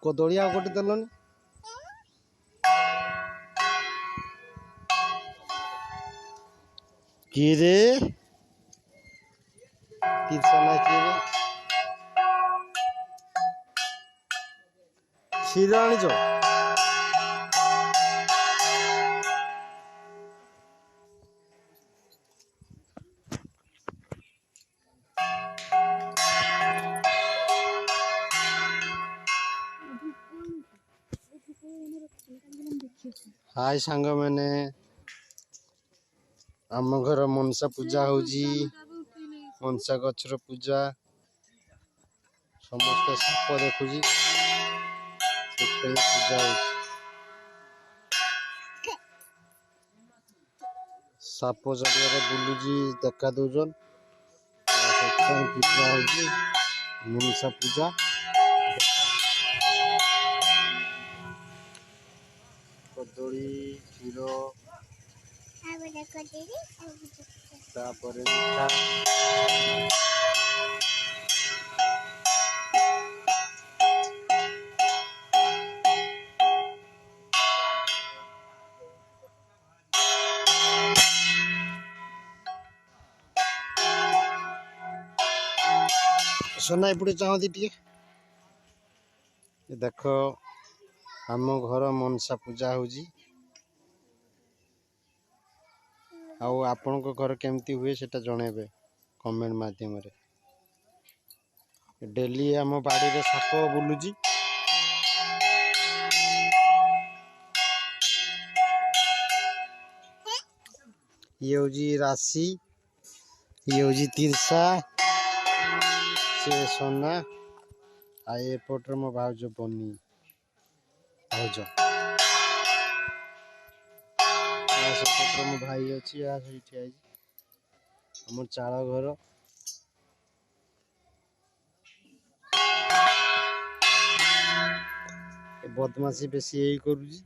कदली आ गोटे देलनि किरे तीर्सना किरे क्षीर आनिच हाय सांग मैंने आम घर मनसा पूजा होजी मनसा गछर पूजा समस्त साप देखुजी पूजा साप जरिया बुलूजी देखा दौन पूजा होजी मनसा पूजा कदली क्षीर तापर मिठा सोना एपटे चाहती टे देख आम घर मनसा पूजा होजी आपण घर केमती हुए सेटा जणेबे कमेंट माध्यम रे डेली आम बाड़ी रे साप बुलुजी ये होजी राशि ये होजी तीर्सा से सोना आ एपटर मो भाउज बनी भाउज सेपटर मो भाई अच्छी आम चाल घर बदमाशी बेसी यही करुजी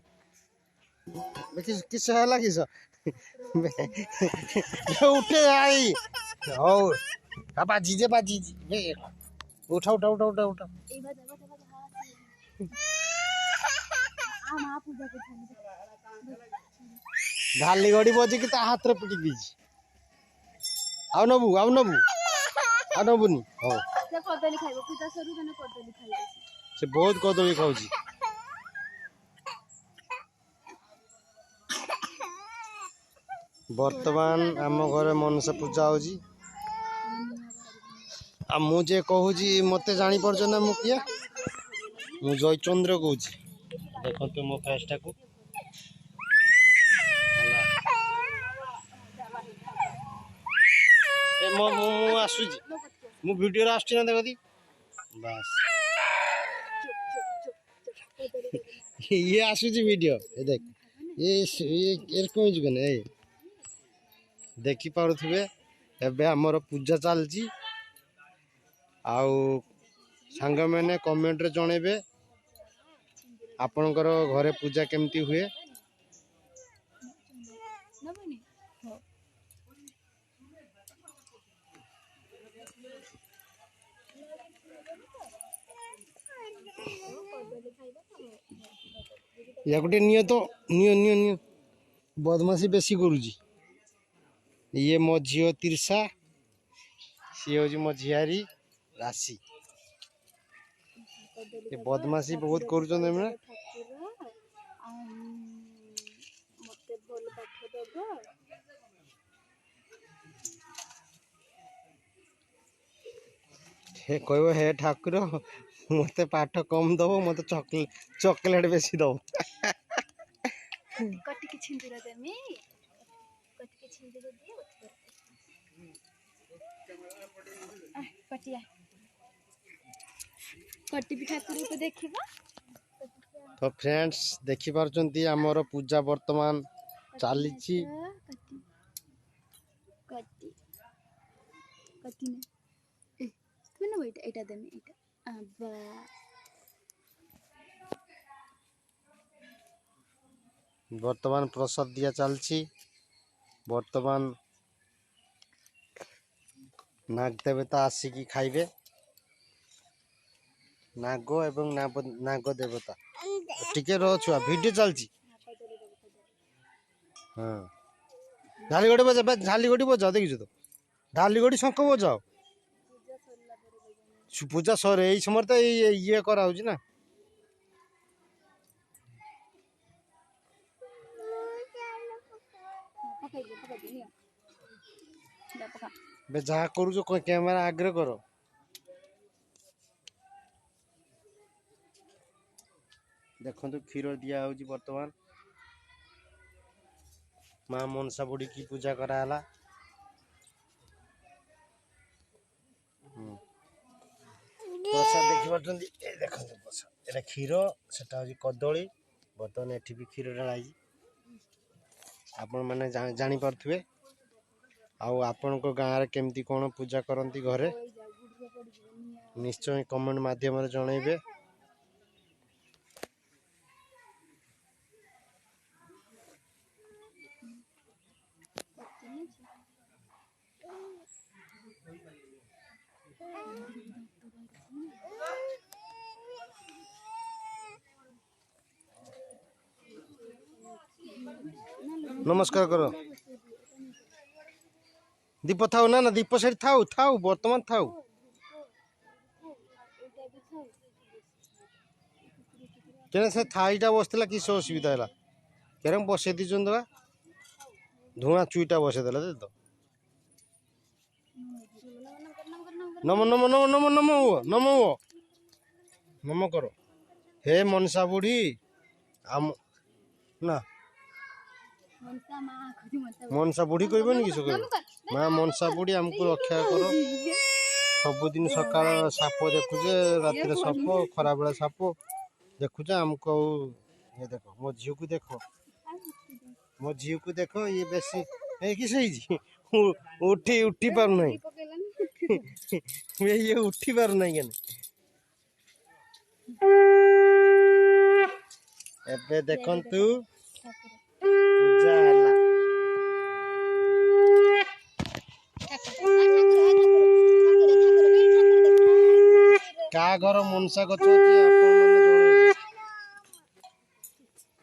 किस है किस उठे आई हो बाजी जे बाजी उठा उठा उठा उठा उठा ढाली गड़ी बजी कि हाथ रे पिटी दीजी आउ नबू नबुनी हो से बहुत कदली खाऊजी वर्तमान आम घर मनसा पूजा होजी आ मुझे कहूँ मत जानी पार्छ ना मु किए मु जयचंद्र कहूँ देखते मो फेसटा को आसुची मु वीडियो आसुची ना देखती बस ये आसुची वीडियो देख ये कौन देखी पारुथिबे एबे हमर पूजा चलची आउ सांग मैंने कमेंट रे जणेबे आपनकर घरे पूजा केमती हुए या गोटे नियो तो नियो नियो नियो बदमाशी बेसी करूजी ये मो झील तीर्सा सी हूँ मो झियारी राशि ये बदमाशी बहुत कर कह हे ठाकुर मत पाठ कम दब मत चॉकलेट बेसी दब तो फ्रेंड्स देखि पारछंती हमर पूजा वर्तमान चलीची वर्तमान प्रसाद दिया चलची वर्तमान नाग देवता आसिकी खाइबे नाग एवं नाग देवता टिके रह छुआ वीडियो चलची हाँ झाली गोटी बजा झाली गोटी बजाओ देखिଛୁ तो झाली गोटी शंख बजाओ पूजा सरे यही समय तो ये करा ना बे जहाँ करू कैमरा आग्रह करो देखो क्षीर दिया होची वर्तमान माँ मनसा बुढ़ी की पूजा कराला प्रसाद देखी पार्टी देखो प्रसाद एटा क्षीर सेटा होची कदली बर्तमान एठी भी क्षीर ढालाई आपण माने जानी पारथुवे आउ आपण को गाँव रे केमती कोन पूजा करंती घरे निश्चय कमेंट माध्यम रे जणाइबे नमस्कार करो दीप थाउ ना दीप से थाउ थाउ वर्तमान थाउ केने से थाईटा बसला किस असुविधा है केरम बसई दी धुआं चुईटा बसई देला तो नम नम नम नम नम नम नम करो हे मनसा बुढ़ी आम ना मनसा बुढ़ी कहबनी किस माँ मनसा बुढ़ी आमको रक्षा करो सबुदिन सकाळ साप देखुचे रातिर साप खरा बेला साप देखुचे आमको ये देखो मो झील को देखो मो झील को देखो ये बेसी किस उठी उठी पार नहीं ये उठी पार नहीं एबे देखंतु पूजा हला का घर मनसा गछ अछि आपन माने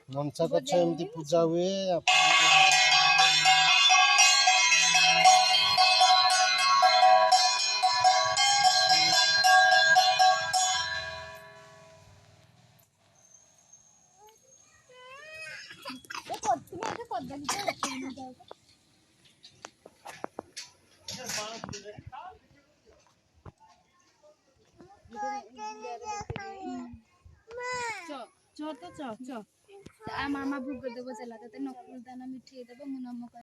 मनसा गछ एमती पूजा हुए मामा भूख देव चला नकुल दाना मिठी देव मुनम